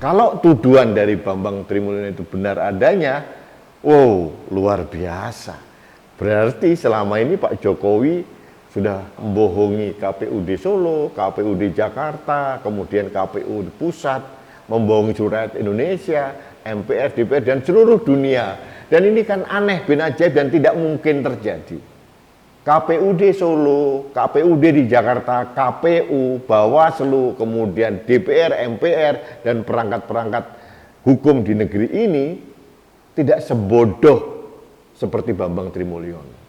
Kalau tuduhan dari Bambang Trimulyono itu benar adanya, wow, luar biasa. Berarti selama ini Pak Jokowi sudah membohongi KPUD Solo, KPUD Jakarta, kemudian KPU Pusat, membohongi Rakyat Indonesia, MPR, DPR, dan seluruh dunia. Dan ini kan aneh bin ajaib dan tidak mungkin terjadi. KPUD Solo, KPUD di Jakarta, KPU, Bawaslu, kemudian DPR, MPR, dan perangkat-perangkat hukum di negeri ini tidak sebodoh seperti Bambang Trimulyono.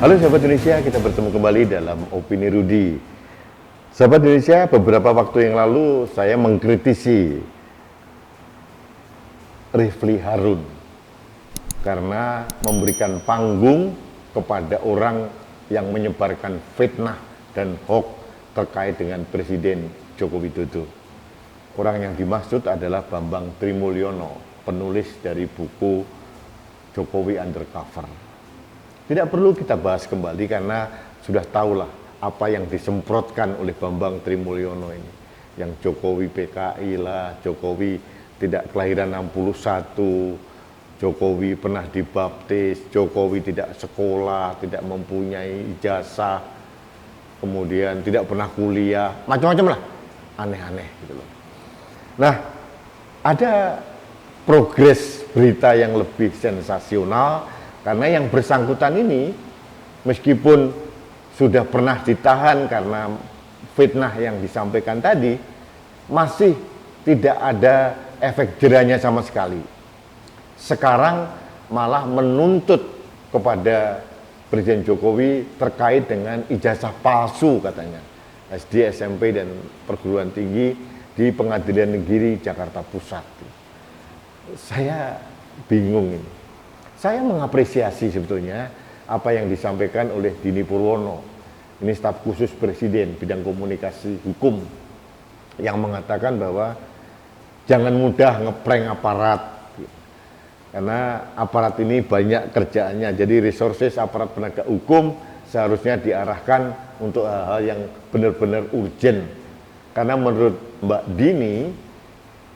Halo sahabat Indonesia, kita bertemu kembali dalam Opini Rudi. Sahabat Indonesia, beberapa waktu yang lalu saya mengkritisi Rifli Harun karena memberikan panggung kepada orang yang menyebarkan fitnah dan hoax terkait dengan Presiden Joko Widodo. Orang yang dimaksud adalah Bambang Trimulyono, penulis dari buku Jokowi Undercover. Tidak perlu kita bahas kembali karena sudah tahulah apa yang disemprotkan oleh Bambang Trimulyono ini. Yang Jokowi PKI lah, Jokowi tidak kelahiran 61, Jokowi pernah dibaptis, Jokowi tidak sekolah, tidak mempunyai ijazah, kemudian tidak pernah kuliah, macam-macam lah, aneh-aneh gitu loh. Nah, ada progres berita yang lebih sensasional. Karena yang bersangkutan ini, meskipun sudah pernah ditahan karena fitnah yang disampaikan tadi, masih tidak ada efek jerahnya sama sekali. Sekarang malah menuntut kepada Presiden Jokowi terkait dengan ijazah palsu katanya. SD, SMP, dan perguruan tinggi di Pengadilan Negeri Jakarta Pusat. Saya bingung ini. Saya mengapresiasi sebetulnya apa yang disampaikan oleh Dini Purwono, ini staf khusus Presiden bidang komunikasi hukum, yang mengatakan bahwa jangan mudah ngeprank aparat, karena aparat ini banyak kerjaannya, jadi resources aparat penegak hukum seharusnya diarahkan untuk hal-hal yang benar-benar urgent. Karena menurut Mbak Dini,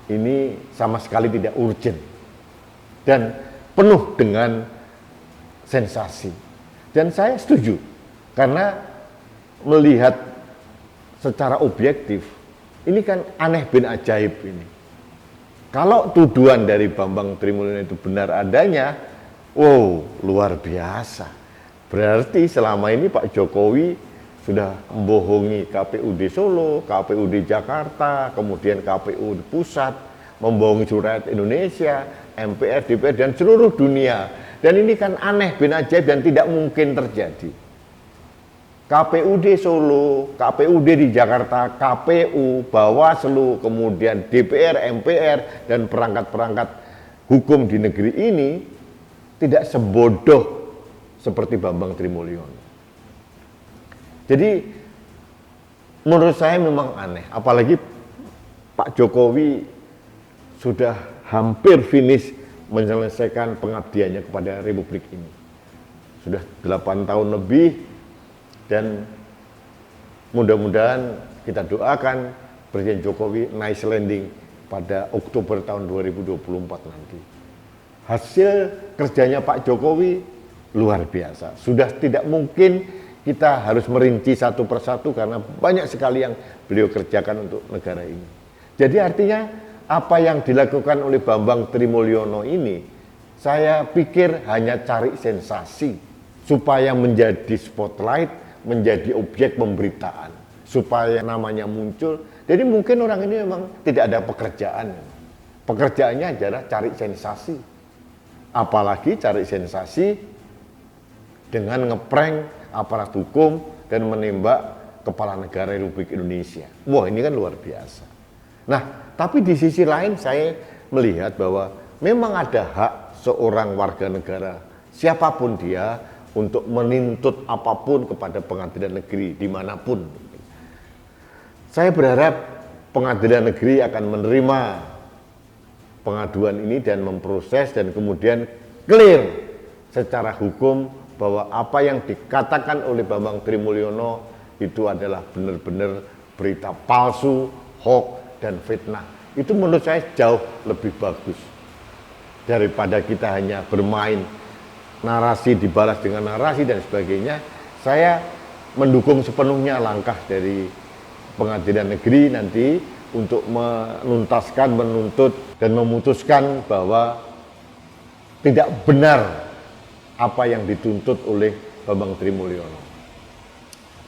ini sama sekali tidak urgent. Dan penuh dengan sensasi. Dan saya setuju, karena melihat secara objektif, ini kan aneh bin ajaib ini. Kalau tuduhan dari Bambang Trimulyono itu benar adanya, wow, luar biasa. Berarti selama ini Pak Jokowi sudah membohongi KPUD Solo, KPUD Jakarta, kemudian KPU Pusat, membohongi Rakyat Indonesia, MPR, DPR, dan seluruh dunia. Dan ini kan aneh bin ajaib dan tidak mungkin terjadi. KPUD Solo, KPUD di Jakarta, KPU, Bawaslu, kemudian DPR, MPR, dan perangkat-perangkat hukum di negeri ini tidak sebodoh seperti Bambang Trimulyono. Jadi menurut saya memang aneh, apalagi Pak Jokowi sudah hampir finish menyelesaikan pengabdiannya kepada Republik ini. Sudah 8 tahun lebih, dan mudah-mudahan kita doakan Presiden Jokowi nice landing pada Oktober tahun 2024 nanti. Hasil kerjanya Pak Jokowi luar biasa. Sudah tidak mungkin kita harus merinci satu persatu karena banyak sekali yang beliau kerjakan untuk negara ini. Jadi artinya apa yang dilakukan oleh Bambang Trimulyono ini, saya pikir hanya cari sensasi supaya menjadi spotlight, menjadi objek pemberitaan, supaya namanya muncul. Jadi mungkin orang ini memang tidak ada pekerjaan. Pekerjaannya adalah cari sensasi. Apalagi cari sensasi dengan ngeprank aparat hukum dan menembak kepala negara Republik Indonesia. Wah, ini kan luar biasa. Nah, tapi di sisi lain saya melihat bahwa memang ada hak seorang warga negara, siapapun dia, untuk menuntut apapun kepada pengadilan negeri dimanapun. Saya berharap pengadilan negeri akan menerima pengaduan ini dan memproses dan kemudian clear secara hukum bahwa apa yang dikatakan oleh Bambang Trimulyono itu adalah benar-benar berita palsu, hoax, dan fitnah. Itu menurut saya jauh lebih bagus daripada kita hanya bermain narasi dibalas dengan narasi dan sebagainya. Saya mendukung sepenuhnya langkah dari pengadilan negeri nanti untuk menuntaskan, menuntut, dan memutuskan bahwa tidak benar apa yang dituntut oleh Bambang Trimulyono.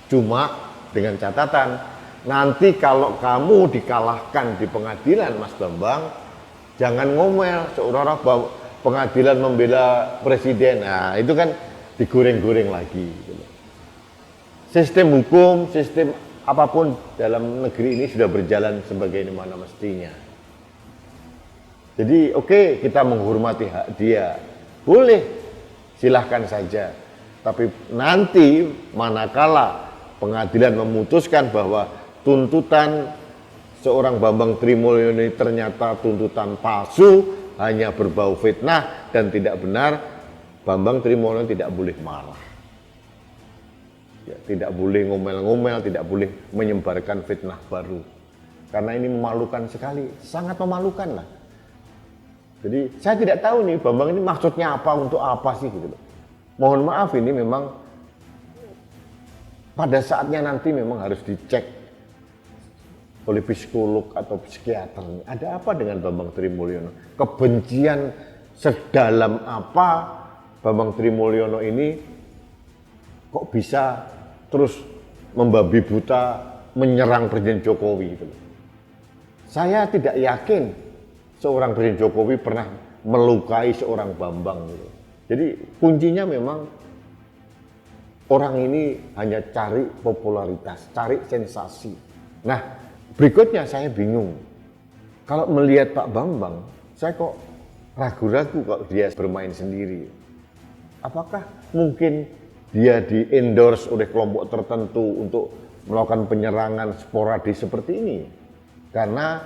Cuma dengan catatan, nanti kalau kamu dikalahkan di pengadilan, Mas Bambang, jangan ngomel seolah-olah pengadilan membela presiden. Nah, itu kan digoreng-goreng lagi. Sistem hukum, sistem apapun dalam negeri ini sudah berjalan sebagaimana mestinya. Jadi oke, kita menghormati hak dia, boleh, silahkan saja. Tapi nanti manakala pengadilan memutuskan bahwa tuntutan seorang Bambang Trimulyono ini ternyata tuntutan palsu, hanya berbau fitnah dan tidak benar, Bambang Trimulyono tidak boleh marah. Ya, tidak boleh ngomel-ngomel, tidak boleh menyebarkan fitnah baru. Karena ini memalukan sekali, sangat memalukan lah. Jadi saya tidak tahu nih Bambang ini maksudnya apa, untuk apa sih gitu loh. Mohon maaf, ini memang pada saatnya nanti memang harus dicek oleh psikolog atau psikiater. Ada apa dengan Bambang Trimulyono? Kebencian sedalam apa Bambang Trimulyono ini kok bisa terus membabi buta menyerang Presiden Jokowi gitu loh. Saya tidak yakin seorang Presiden Jokowi pernah melukai seorang Bambang gitu. Jadi kuncinya memang orang ini hanya cari popularitas, cari sensasi. Nah, berikutnya saya bingung. Kalau melihat Pak Bambang, saya kok ragu-ragu kalau dia bermain sendiri. Apakah mungkin dia di-endorse oleh kelompok tertentu untuk melakukan penyerangan sporadis seperti ini? Karena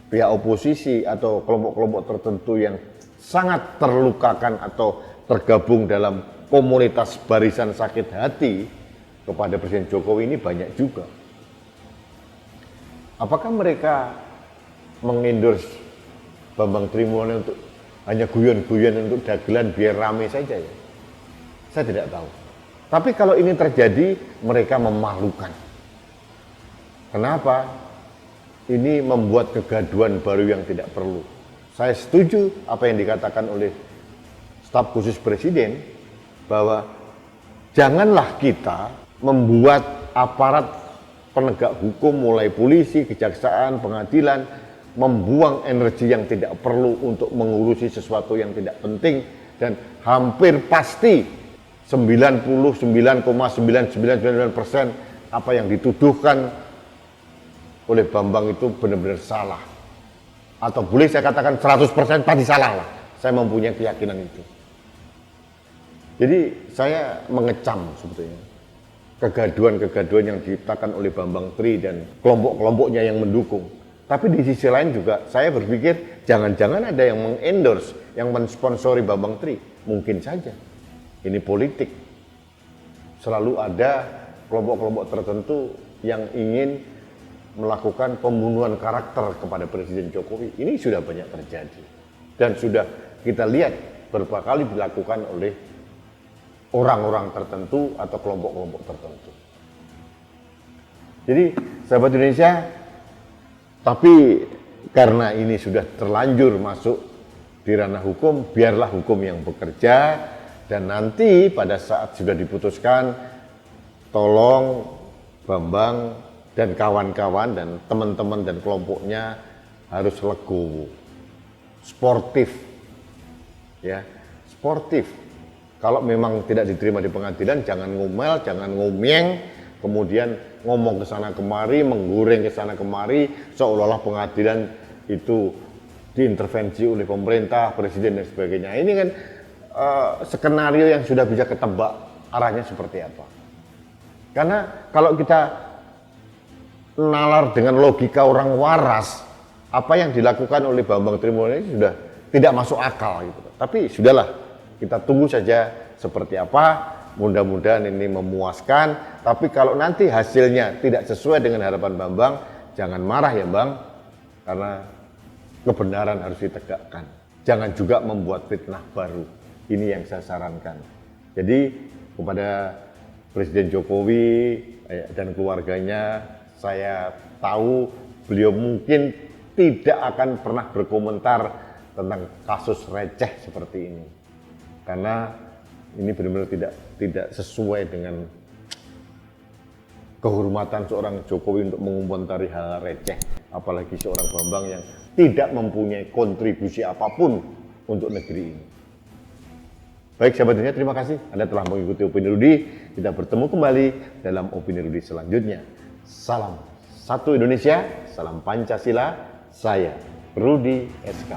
pihak oposisi atau kelompok-kelompok tertentu yang sangat terlukakan atau tergabung dalam komunitas barisan sakit hati kepada Presiden Jokowi ini banyak juga. Apakah mereka mengendorse Bambang Trimulyono untuk hanya guyon-guyon untuk dagelan biar rame saja ya? Saya tidak tahu. Tapi kalau ini terjadi, mereka memalukan. Kenapa? Ini membuat kegaduhan baru yang tidak perlu. Saya setuju apa yang dikatakan oleh staf khusus Presiden, bahwa janganlah kita membuat aparat penegak hukum mulai polisi, kejaksaan, pengadilan membuang energi yang tidak perlu untuk mengurusi sesuatu yang tidak penting, dan hampir pasti 99,999% apa yang dituduhkan oleh Bambang itu benar-benar salah. Atau boleh saya katakan 100% pasti salah lah. Saya mempunyai keyakinan itu. Jadi saya mengecam sebetulnya kegaduhan-kegaduhan yang diciptakan oleh Bambang Tri dan kelompok-kelompoknya yang mendukung. Tapi di sisi lain juga saya berpikir jangan-jangan ada yang mengendorse, yang mensponsori Bambang Tri. Mungkin saja. Ini politik. Selalu ada kelompok-kelompok tertentu yang ingin melakukan pembunuhan karakter kepada Presiden Jokowi. Ini sudah banyak terjadi. Dan sudah kita lihat beberapa kali dilakukan oleh orang-orang tertentu atau kelompok-kelompok tertentu. Jadi, sahabat Indonesia, tapi karena ini sudah terlanjur masuk di ranah hukum, biarlah hukum yang bekerja, dan nanti pada saat sudah diputuskan, tolong Bambang dan kawan-kawan dan teman-teman dan kelompoknya harus legowo, sportif, ya, sportif. Kalau memang tidak diterima di pengadilan, jangan ngomel, jangan ngomeng, kemudian ngomong ke sana kemari, menggoreng ke sana kemari, seolah-olah pengadilan itu diintervensi oleh pemerintah, presiden dan sebagainya. Ini kan skenario yang sudah bisa ketebak arahnya seperti apa. Karena kalau kita nalar dengan logika orang waras, apa yang dilakukan oleh Bambang Trimulyo ini sudah tidak masuk akal gitu. Tapi sudahlah, kita tunggu saja seperti apa. Mudah-mudahan ini memuaskan. Tapi kalau nanti hasilnya tidak sesuai dengan harapan Bambang, jangan marah ya Bang, karena kebenaran harus ditegakkan. Jangan juga membuat fitnah baru. Ini yang saya sarankan. Jadi kepada Presiden Jokowi dan keluarganya, saya tahu beliau mungkin tidak akan pernah berkomentar tentang kasus receh seperti ini. Karena ini benar-benar tidak sesuai dengan kehormatan seorang Jokowi untuk mengomentari hal receh. Apalagi seorang Bambang yang tidak mempunyai kontribusi apapun untuk negeri ini. Baik sahabat dunia, terima kasih Anda telah mengikuti Opini Rudi. Kita bertemu kembali dalam Opini Rudi selanjutnya. Salam satu Indonesia, salam Pancasila. Saya Rudi SK.